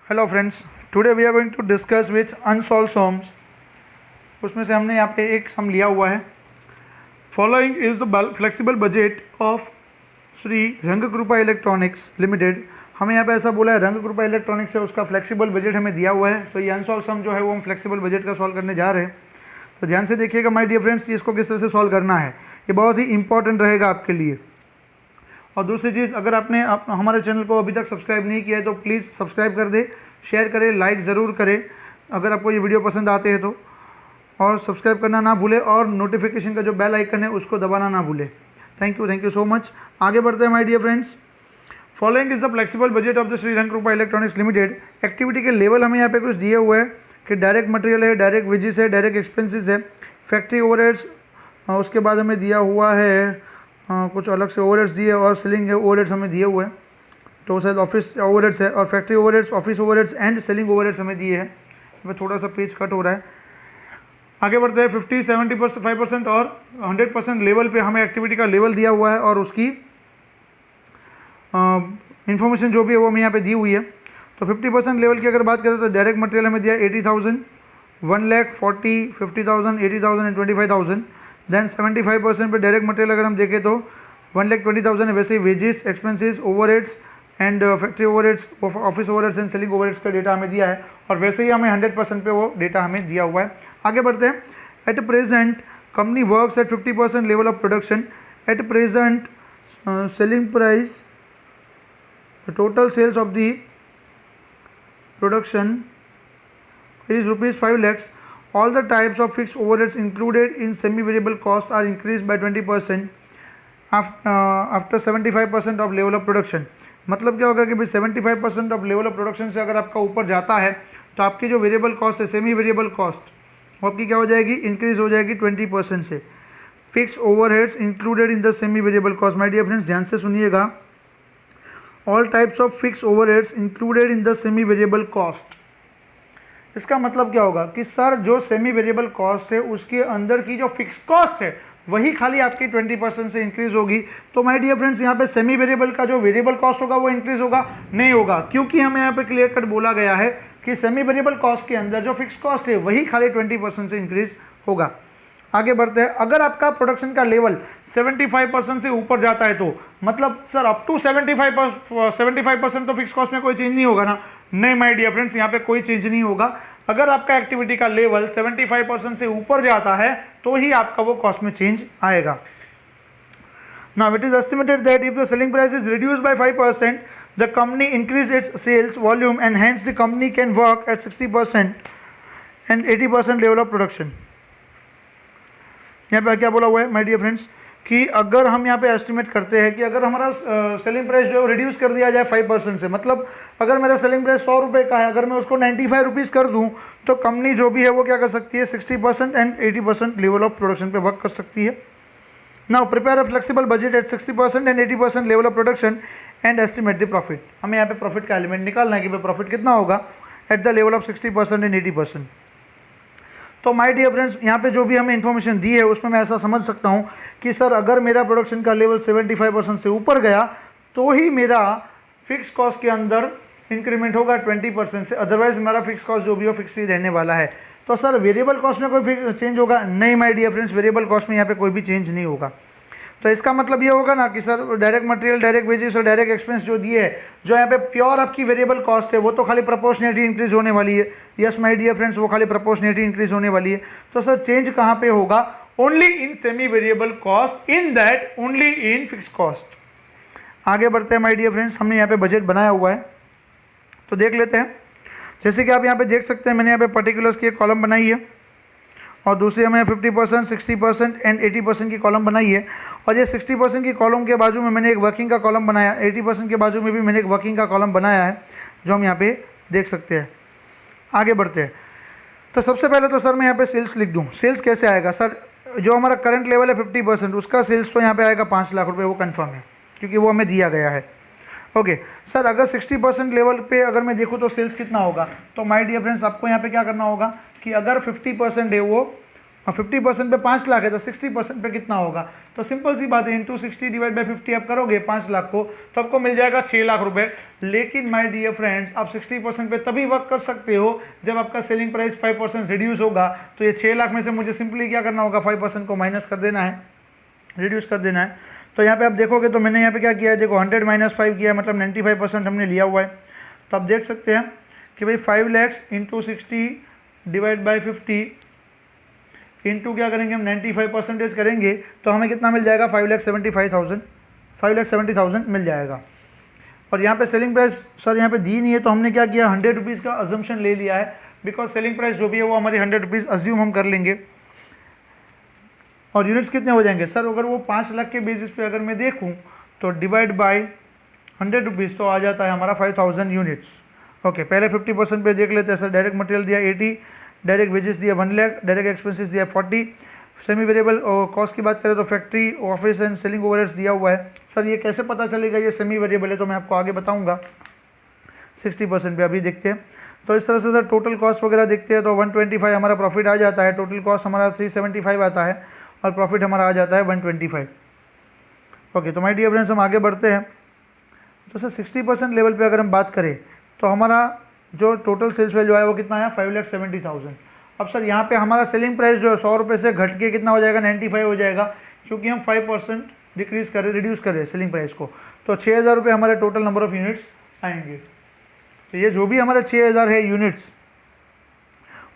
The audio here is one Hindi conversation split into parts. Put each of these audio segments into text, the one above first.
Hello friends, today we are going to discuss with unsolved sums. उसमें से हमने यहाँ पे एक सम लिया हुआ है। Following is the flexible budget of Shri Rang Kripa electronics limited. हमें यहाँ पे ऐसा बोला है, रंग कृपा इलेक्ट्रॉनिक्स है, उसका फ्लेक्सिबल बजट हमें दिया हुआ है। तो ये अनसॉल्व सम जो है वो हम फ्लेक्सिबल बजट का सॉल्व करने जा रहे हैं। तो ध्यान से देखिएगा माय डियर फ्रेंड्स, इसको किस तरह से सॉल्व करना है, ये बहुत ही इंपॉर्टेंट रहेगा आपके लिए। और दूसरी चीज़, अगर आपने हमारे चैनल को अभी तक सब्सक्राइब नहीं किया है तो प्लीज़ सब्सक्राइब कर दे, शेयर करें, लाइक ज़रूर करें अगर आपको ये वीडियो पसंद आते हैं तो, और सब्सक्राइब करना ना भूलें और नोटिफिकेशन का जो बेल आइकन है उसको दबाना ना भूलें। Thank you so much. आगे बढ़ते हैं my dear friends. Following is the flexible budget of the Shri Rang Kripa electronics limited. Activity के लेवल हमें यहाँ पे कुछ दिए हुए हैं कि डायरेक्ट मटेरियल है, डायरेक्ट वेजेस है, डायरेक्ट एक्सपेंसेस है, फैक्ट्री ओवरहेड्स, उसके बाद हमें दिया हुआ है कुछ अलग से ओवरहेड्स दिए, और सेलिंग ओवरहेड्स हमें दिए हुए हैं। तो शायद ऑफिस ओवरहेड्स है, और factory overheads, office overheads and selling overheads हमें दिए हैं। इसमें थोड़ा सा पेज कट हो रहा है। आगे बढ़ते हैं। 50, 70%, 5% और 100% लेवल पे हमें एक्टिविटी का लेवल दिया हुआ है, और उसकी इंफॉर्मेशन जो भी है वो हमें यहाँ पे दी हुई है। तो 50% लेवल की अगर बात करें तो डायरेक्ट मटेरियल हमें दिया 80,000, 1,40,000, 50,000, 80,000 एंड 25,000। देन 75% पे डायरेक्ट मटेरियल अगर हम देखें तो 1,20,000 है। वैसे ही wages, expenses, overheads and factory overheads, office overheads and selling overheads का डेटा हमें दिया है, और वैसे ही हमें 100% पे वो डेटा हमें दिया हुआ है। आगे बढ़ते हैं। At present company works at 50% level of production. At present selling price, total sales of the production is rupees 5 lakhs. All the types of fixed overheads included in semi-variable costs are increased by 20% after 75% of level of production। मतलब क्या होगा कि भाई 75% ऑफ लेवल ऑफ प्रोडक्शन से अगर आपका ऊपर जाता है तो आपकी जो वेरिएबल कॉस्ट है, सेमी वेरिएबल कॉस्ट, वो आपकी क्या हो जाएगी, इंक्रीज हो जाएगी 20% से। Fix overheads included in the semi variable cost. My dear friends, ध्यान से सुनिएगा। All types of fix overheads included in the semi variable cost. इसका मतलब क्या होगा कि सर जो सेमी वेरिएबल कॉस्ट है उसके अंदर की जो फिक्स कॉस्ट है वही खाली आपकी 20% से इंक्रीज होगी। तो माय डियर फ्रेंड्स, यहाँ पे सेमी वेरिएबल का जो वेरिएबल कॉस्ट होगा वो इंक्रीज होगा नहीं होगा, क्योंकि हमें यहाँ पे क्लियर कट बोला गया है कि सेमी वेरिएबल कॉस्ट के अंदर जो फिक्स कॉस्ट है वही खाली 20% से इंक्रीज होगा। आगे बढ़ते हैं। अगर आपका प्रोडक्शन का लेवल 75% से ऊपर जाता है तो मतलब सर अप टू 75% तो फिक्स कॉस्ट में कोई चेंज नहीं होगा ना? नहीं माय डियर फ्रेंड्स, यहाँ पे कोई चेंज नहीं होगा। अगर आपका एक्टिविटी का लेवल 75% से ऊपर जाता है तो ही आपका वो कॉस्ट में चेंज आएगा। Now it is estimated that if the selling price is reduced by 5%, the company increase its sales volume and hence the company can work at 60% and 80% level of production. यहाँ पे क्या बोला हुआ है माय डियर फ्रेंड्स कि अगर हम यहाँ पे एस्टिमेट करते हैं कि अगर हमारा सेलिंग प्राइस जो है रिड्यूस कर दिया जाए 5% से, मतलब अगर मेरा सेलिंग प्राइस 100 रुपये का है, अगर मैं उसको 95 रुपीज़ कर दूँ तो कंपनी जो भी है वो क्या कर सकती है, 60% एंड 80% लेवल ऑफ प्रोडक्शन पे वर्क कर सकती है। Now prepare a flexible budget at 60% and 80% level of production and estimate the profit. हमें यहाँ पे प्रॉफिट का एलिमेंट निकालना है कि भाई प्रॉफिट कितना होगा at the level of 60% and 80%। तो माय डियर फ्रेंड्स, यहाँ पे जो भी हमें इन्फॉर्मेशन दी है उसमें मैं ऐसा समझ सकता हूँ कि सर अगर मेरा प्रोडक्शन का लेवल 75% से ऊपर गया तो ही मेरा फिक्स कॉस्ट के अंदर इंक्रीमेंट होगा 20% से, अदरवाइज मेरा फिक्स कॉस्ट जो भी हो फिक्स ही रहने वाला है। तो सर वेरिएबल कॉस्ट में कोई चेंज होगा? नहीं my dear friends, variable cost में यहाँ पे कोई भी चेंज नहीं होगा। तो इसका मतलब ये होगा ना कि sir direct material, direct wages और डायरेक्ट एक्सपेंस जो दिए है, जो यहाँ पे प्योर आपकी वेरिएबल कॉस्ट है वो तो खाली प्रोपोर्शनेटली इंक्रीज होने वाली है। यस माय डियर फ्रेंड्स, वो खाली प्रोपोर्शनेटली इंक्रीज होने वाली है। तो सर चेंज कहाँ पे होगा? Only in semi variable cost, in that only in fix cost. आगे बढ़ते हैं माय डियर फ्रेंड्स। हमने यहाँ पे बजट बनाया हुआ है तो देख लेते हैं। जैसे कि आप यहाँ पे देख सकते हैं, मैंने यहाँ पे पर्टिकुलर्स की एक कॉलम बनाई है, और दूसरी हमें 50%, 60% एंड 80% की कॉलम बनाई है। और ये 60% की कॉलम के बाजू में मैंने एक वर्किंग का कॉलम बनाया, 80% के बाजू में भी मैंने एक वर्किंग का कॉलम बनाया है, जो हम यहाँ पे देख सकते हैं। आगे बढ़ते हैं। तो सबसे पहले तो सर मैं यहाँ पे सेल्स लिख दूँ। सेल्स कैसे आएगा? सर जो हमारा करंट लेवल है 50%, उसका सेल्स तो यहाँ पे आएगा 5 लाख रुपये, वो कन्फर्म है क्योंकि वो हमें दिया गया है। ओके सर, अगर 60% लेवल पे अगर मैं देखूँ तो सेल्स कितना होगा? तो माय डियर फ्रेंड्स, आपको यहाँ पे क्या करना होगा कि अगर 50% है वो और 50% पे 5 लाख है तो 60% पे कितना होगा, तो सिंपल सी बात है, इंटू 60 डिवाइड बाई 50 आप करोगे 5 लाख को तो आपको मिल जाएगा 6 लाख रुपए। लेकिन माय डियर फ्रेंड्स आप 60% पे तभी वर्क कर सकते हो जब आपका सेलिंग प्राइस 5% रिड्यूस होगा। तो ये 6 लाख में से मुझे सिंपली क्या करना होगा, 5% को माइनस कर देना है, रिड्यूस कर देना है। तो यहाँ पे आप देखोगे तो मैंने यहाँ पे क्या किया है, देखो 100 माइनस 5 किया है, मतलब 95% हमने लिया हुआ है। तो आप देख सकते हैं कि भाई 5 lakh into 60 divide by 50 into क्या करेंगे हम 95% करेंगे तो हमें कितना मिल जाएगा, 5,70,000 मिल जाएगा। और यहाँ पे सेलिंग प्राइस सर यहाँ पे दी नहीं है तो हमने क्या किया, 100 रुपीज़ का अजम्पशन ले लिया है, बिकॉज सेलिंग प्राइस जो भी है वो हमारी 100 रुपीज़ अज्यूम हम कर लेंगे। और यूनिट्स कितने हो जाएंगे सर, अगर वो 5 लाख के बेसिस पे अगर मैं देखूँ तो डिवाइड बाई 100 रुपीज़ तो आ जाता है हमारा 5,000 यूनिट्स। ओके, पहले 50% पे देख लेते हैं सर। डायरेक्ट मटेरियल दिया 80, डायरेक्ट वेजेस दिया 1 लाख, डायरेक्ट एक्सपेंसेस दिया 40, सेमी वेरिएबल कॉस्ट की बात करें तो factory office and selling overheads दिया हुआ है। सर ये कैसे पता चलेगा ये सेमी वेरिएबल है, तो मैं आपको आगे बताऊंगा। 60% पे अभी देखते हैं। तो इस तरह से सर टोटल कॉस्ट वगैरह देखते हैं तो 125 हमारा प्रॉफिट आ जाता है, टोटल कॉस्ट हमारा 375 आता है और प्रॉफिट हमारा आ जाता है 125। ओके, तो माय डियर फ्रेंड्स हम आगे बढ़ते हैं। तो सर 60% लेवल पे अगर हम बात करें तो हमारा जो टोटल सेल्स वैल्यू आया वो कितना आया, 5,70,000। अब सर यहाँ पे हमारा सेलिंग प्राइस जो है 100 रुपये से घट के कितना हो जाएगा, 95 हो जाएगा, क्योंकि हम 5% डिक्रीज कर रहे, रिड्यूस कर रहे हैं सेलिंग प्राइस को। तो 6,000 रुपये हमारे टोटल नंबर ऑफ यूनिट्स आएंगे। तो ये जो भी हमारे 6,000 है यूनिट्स,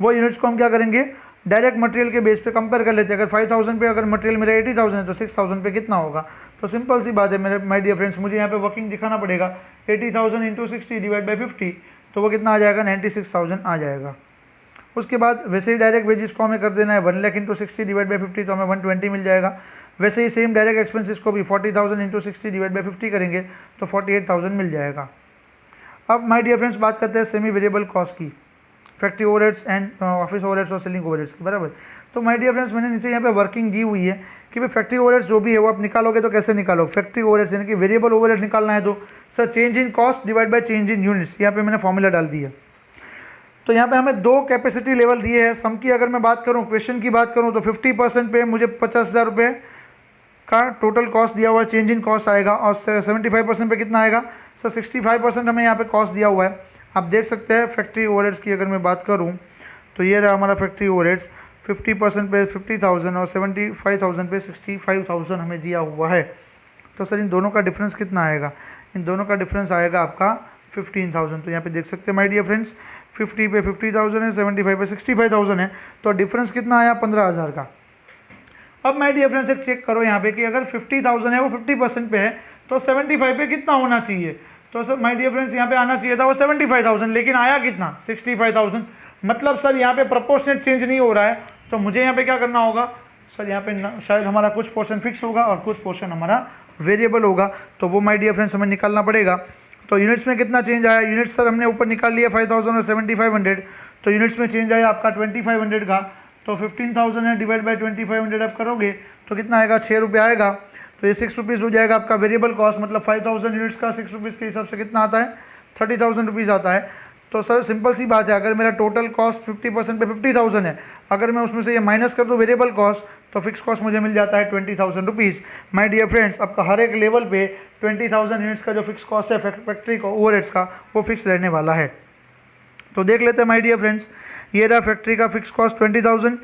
वो यूनिट्स को हम क्या करेंगे, डायरेक्ट मटेरियल के बेस पे कंपेयर कर लेते हैं। अगर 5,000 पे अगर मटेरियल मेरा 80,000 है तो 6,000 पे कितना होगा। तो सिंपल सी बात है मेरे माय डियर फ्रेंड्स, मुझे यहाँ पे वर्किंग दिखाना पड़ेगा। 80,000 इंटू 60 डिवाइड बाई 50 तो वो कितना आ जाएगा, 96,000 आ जाएगा। उसके बाद वैसे ही डायरेक्ट वेजेस को हमें कर देना है 1 लाख इंटू 60 डिवाइड बाई 50 तो हमें 120 मिल जाएगा। वैसे ही सेम डायरेक्ट एक्सपेंसेस को भी 40,000 इंटू 60 डिवाइड बाई 50 करेंगे तो 48,000 मिल जाएगा। अब माय डियर फ्रेंड्स बात करते हैं सेमी वेरिएबल कॉस्ट की, factory overheads and office overheads और सेलिंग ओवरहेड्स की, बराबर। तो माय डियर फ्रेंड्स मैंने नीचे यहाँ पे वर्किंग दी हुई है कि भाई फैक्ट्री ओवरहेड्स जो भी है वो आप निकालोगे तो कैसे निकालो, फैक्ट्री ओवरहेड्स यानी कि वेरिएबल ओवरहेड निकालना है तो sir change in cost divide by change in units, यहाँ पे मैंने फॉर्मूला डाल दी है। तो यहाँ पे हमें 2 कैपेसिटी लेवल दिए हैं। सम की अगर मैं बात करूँ, क्वेश्चन की बात करूँ तो 50% पे मुझे 50,000 रुपये का टोटल कॉस्ट दिया हुआ है, चेंज इन कॉस्ट आएगा। और 75% पे कितना आएगा सर, 65% हमें यहाँ पे कॉस्ट दिया हुआ है। आप देख सकते हैं फैक्ट्री ओवरहेड्स की अगर मैं बात करूँ तो ये रहा हमारा फैक्ट्री ओवरहेड्स, 50% पे 50,000 और 75,000 पे 65,000 हमें दिया हुआ है। तो सर इन दोनों का डिफरेंस कितना आएगा, इन दोनों का डिफरेंस आएगा आपका 15,000। तो यहाँ पे देख सकते हैं माय डियर फ्रेंड्स, 50 पे 50,000 है, 75 पे 65,000 है, तो डिफरेंस कितना आया, 15,000 का। अब माय डियर फ्रेंड्स एक चेक करो यहाँ पे कि अगर 50,000 है वो 50% पे है तो 75 पे कितना होना चाहिए। तो सर माय डियर फ्रेंड्स यहाँ पे आना चाहिए था वो 75,000, लेकिन आया कितना, 65,000। मतलब सर यहाँ पे प्रोपोर्शनेट चेंज नहीं हो रहा है। तो मुझे यहाँ पे क्या करना होगा सर, यहाँ पे शायद हमारा कुछ पोर्शन फिक्स होगा और कुछ पोर्शन हमारा वेरिएबल होगा, तो वो माय डियर फ्रेंड्स हमें निकालना पड़ेगा। तो यूनिट्स में कितना चेंज आया, यूनिट्स सर हमने ऊपर निकाल लिया 5,000 और 7,500, तो यूनिट्स में चेंज आया आपका 2,500 का। तो 15,000 है डिवाइड बाई 2,500 आप करोगे तो कितना आएगा, 6 रुपये आएगा। तो ये 6 रुपीज़ हो जाएगा आपका वेरिएबल कॉस्ट, मतलब 5,000 यूनिट्स का 6 रुपीज़ के हिसाब से कितना आता है, 30,000 रुपीज़ आता है। तो सर सिंपल सी बात है, अगर मेरा टोटल कॉस्ट 50% पे 50,000 है, अगर मैं उसमें से ये माइनस कर दूँ वेरिएबल कॉस्ट तो फिक्स कॉस्ट मुझे मिल जाता है 20,000 रुपीज़। माय डियर फ्रेंड्स आपका हर एक लेवल पे 20,000 यूनिट्स का जो फिक्स कॉस्ट है फैक्ट्री का ओवरहेड्स का वो फिक्स रहने वाला है। तो देख लेते हैं माय डियर फ्रेंड्स, ये रहा फैक्ट्री का फिक्स कॉस्ट 20,000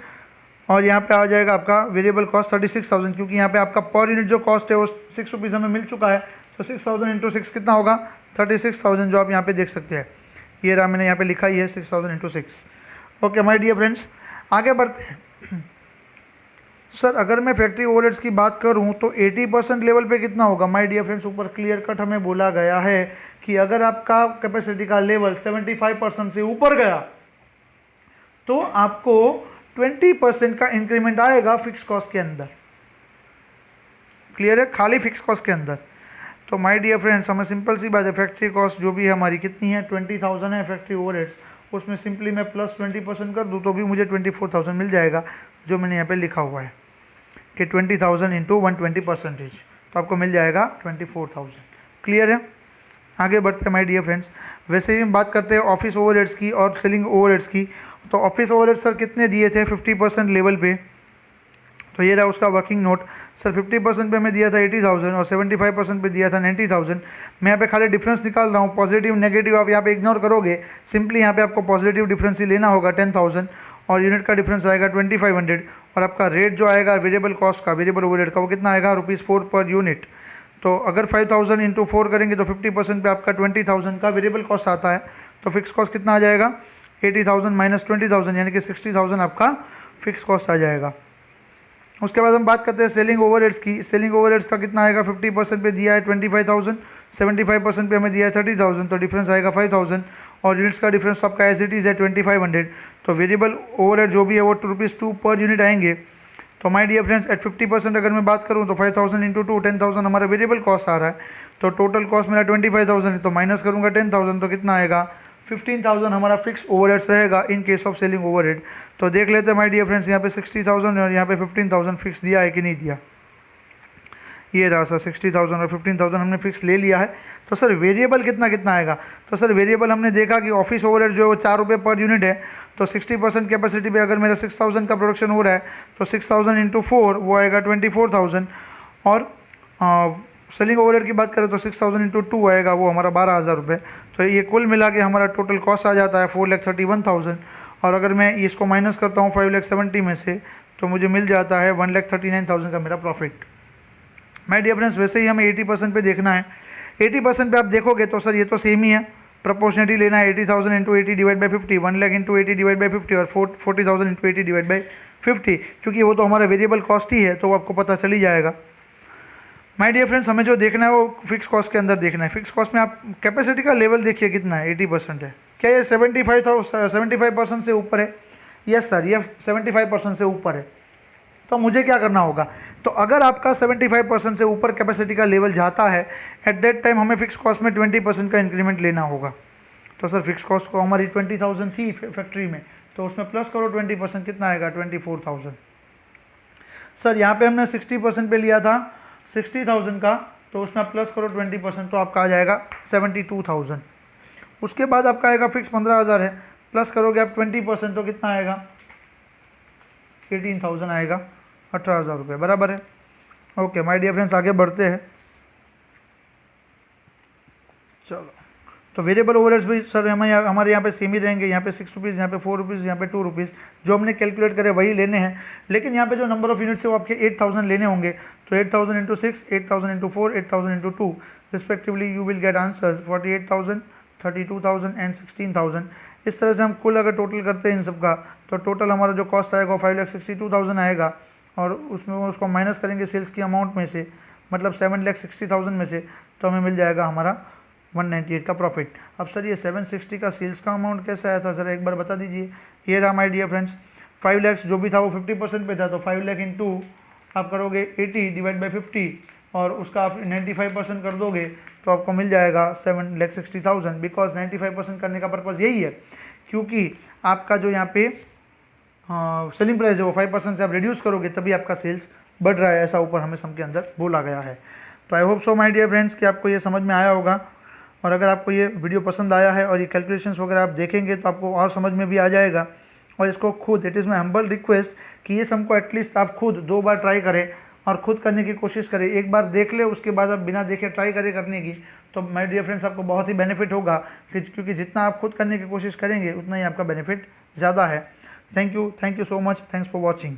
और यहाँ पे आ जाएगा आपका वेरिएबल कॉस्ट 36,000, क्योंकि यहाँ पे आपका पर यूनिट जो कॉस्ट है वो 6 रुपीज़ हमें मिल चुका है। तो 6,000 इंटू 6 कितना होगा, 36,000, जो आप यहाँ पे देख सकते हैं। ये रहा मैंने यहाँ पे लिखा ही है 6,000 into 6। Okay my dear friends आगे बढ़ते हैं। सर अगर मैं फैक्ट्री ओवरहेड्स की बात करूँ तो 80% लेवल पे कितना होगा। माय डियर फ्रेंड्स ऊपर क्लियर कट हमें बोला गया है कि अगर आपका कैपेसिटी का लेवल 75% से ऊपर गया तो आपको 20% का इंक्रीमेंट आएगा फिक्स कॉस्ट के अंदर। क्लियर है, खाली फिक्स कॉस्ट के अंदर। तो माय डियर फ्रेंड्स हमें सिंपल सी बात है, फैक्ट्री कॉस्ट जो भी है हमारी कितनी है, 20,000 है फैक्ट्री ओवरहेड्स, उसमें सिंपली मैं प्लस 20% कर दूँ तो भी मुझे 24,000 मिल जाएगा, जो मैंने यहाँ पे लिखा हुआ है कि 20,000 इंटू 120%, तो आपको मिल जाएगा 24,000। क्लियर है, आगे बढ़ते हैं माय डियर फ्रेंड्स। वैसे ही हम बात करते हैं ऑफिस ओवरहेड्स की और सेलिंग ओवरहेड्स की। तो ऑफिस ओवरहेड्स सर कितने दिए थे 50% लेवल पे, तो ये रहा उसका वर्किंग नोट। सर 50% पे हमें दिया था 80,000 और 75% पे दिया था 90,000। मैं यहाँ पे खाली डिफरेंस निकाल रहा हूँ, पॉजिटिव नेगेटिव आप यहाँ पे इग्नोर करोगे, सिंपली यहाँ पे आपको पॉजिटिव डिफरेंस ही लेना होगा 10,000 और यूनिट का डिफरेंस आएगा 2500 और आपका रेट जो आएगा वेरिएबल कॉस्ट का, वेरिएबल ओवरहेड का, वो कितना आएगा ₹4 पर यूनिट। तो अगर 5,000 इंटू 4 करेंगे तो 50% पे आपका 20,000 का वेरिएबल कॉस्ट आता है। तो फिक्स कॉस्ट कितना आ जाएगा 80,000 माइनस 20,000 यानी कि 60,000 आपका फिक्स कॉस्ट आ जाएगा। उसके बाद हम बात करते हैं सेलिंग ओवरहेड्स की। सेलिंग ओवरहेड्स का कितना आएगा 50% पे दिया है 25,000, 75% पे हमें दिया है 30,000, तो डिफरेंस आएगा 5,000 और यूनिट्स का डिफरेंस आपका एज इट इज़ है 2500। तो वेरिएबल ओवरहेड जो भी है वो ₹2 पर यूनिट आएंगे। तो माय डियर फ्रेंड्स एट 50% अगर मैं बात करूँ तो 5,000 इंटू 2 10,000 हमारा वेरिएबल कॉस्ट आ रहा है। तो टोटल कॉस्ट मेरा 25,000 है, तो माइनस करूँगा 10,000 तो कितना आएगा 15,000 हमारा फिक्स ओवरहेड्स रहेगा in case of selling overhead. तो देख लेते हैं माय डियर फ्रेंड्स यहाँ पे 60,000 और यहाँ पे 15,000 फिक्स दिया है कि नहीं दिया। ये रहा सर 60,000 और 15,000 हमने फिक्स ले लिया है। तो सर वेरिएबल कितना कितना आएगा, तो सर वेरिएबल हमने देखा कि ऑफिस ओवरहेड जो है वो ₹4 पर यूनिट है। तो 60% कैपेसिटी पे अगर मेरा 6,000 का प्रोडक्शन हो रहा है तो 6,000 इंटू 4 वो आएगा 24,000 और सेलिंग ओवरहेड की बात करें तो 6,000 इंटू 2 आएगा वो हमारा ₹12,000। तो ये कुल मिला के हमारा टोटल कॉस्ट आ जाता है 4,31,000 और अगर मैं इसको माइनस करता हूँ 5,70,000 में से तो मुझे मिल जाता है 1,39,000 का मेरा प्रॉफिट। माय डियर फ्रेंड्स वैसे ही हमें 80% पे देखना है। 80% पे आप देखोगे तो सर ये तो सेम ही है, प्रोपोर्शनली लेना है 80,000 into 80 divide by 50, 1 lakh into 80 divide by 50 और 40,000 इंटू 80 डिवाइड बाई 50, क्योंकि वो तो हमारा वेरिएबल कॉस्ट ही है तो वो आपको पता चल ही जाएगा। माय डियर फ्रेंड्स हमें जो देखना है वो फिक्स कॉस्ट के अंदर देखना है। फिक्स कॉस्ट में आप कैपेसिटी का लेवल देखिए कितना है 80% है, क्या ये 75% से ऊपर है? यस सर ये 75% से ऊपर है। तो मुझे क्या करना होगा, तो अगर आपका 75% से ऊपर कैपेसिटी का लेवल जाता है एट दैट टाइम हमें फिक्स कॉस्ट में 20% का इंक्रीमेंट लेना होगा। तो सर फिक्स कॉस्ट को हमारी 20,000 थी फैक्ट्री में, तो उसमें प्लस करो 20%, कितना आएगा 24,000। सर यहाँ पे हमने 60% पे लिया था 60,000 का, तो उसमें आप प्लस करो 20% तो आपका आ जाएगा 72,000। उसके बाद आपका आएगा फिक्स 15,000 है, प्लस करोगे आप 20% तो कितना आएगा 18,000 आएगा, 18,000 रुपये बराबर है। ओके माय डियर फ्रेंड्स आगे बढ़ते हैं। चलो तो वेरिएबल ओवरहेड्स भी सर हमारे यहाँ पे सेम ही रहेंगे, यहाँ पे ₹6, यहाँ पे ₹4, यहाँ पे ₹2, जो हमने कैलकुलेट करे वही लेने हैं। लेकिन यहाँ पे जो नंबर ऑफ यूनिट्स है वो आपके 8,000 लेने होंगे। तो 8,000 into 6, 8,000 into 4, 8,000 into 2 respectively you will get answer 48,000, 32,000 and 16,000। इस तरह से हम कुल अगर टोटल करते हैं इन सब का तो टोटल हमारा जो कॉस्ट आएगा वो 5,62,000 आएगा और उसमें उसको माइनस करेंगे सेल्स की अमाउंट में से, मतलब 7,60,000 में से, तो हमें मिल जाएगा हमारा 198 का प्रॉफिट। अब सर ये 760 का सेल्स का अमाउंट कैसे आया था सर एक बार बता दीजिए। ये रहा माय डियर फ्रेंड्स 5 लाख जो भी था वो 50% पे था, तो 5 लाख इंटू आप करोगे 80 डिवाइड बाई 50 और उसका आप 95% कर दोगे तो आपको मिल जाएगा 7,60,000। बिकॉज 95% करने का पर्पज़ यही है क्योंकि आपका जो यहाँ पे सेलिंग प्राइस है वो 5% से आप रिड्यूस करोगे तभी आपका सेल्स बढ़ रहा है, ऐसा ऊपर हमें सम के अंदर बोला गया है। तो I hope so my dear friends कि आपको ये समझ में आया होगा और अगर आपको ये वीडियो पसंद आया है और ये कैलकुलेशंस वगैरह आप देखेंगे तो आपको और समझ में भी आ जाएगा। और इसको खुद it is my humble request कि ये सम को एटलीस्ट आप खुद 2 बार ट्राई करें और खुद करने की कोशिश करें। एक बार देख ले उसके बाद आप बिना देखे ट्राई करें करने की, तो माय डियर फ्रेंड्स आपको बहुत ही बेनिफिट होगा क्योंकि जितना आप खुद करने की कोशिश करेंगे उतना ही आपका बेनिफिट ज़्यादा है। Thank you so much, thanks for watching.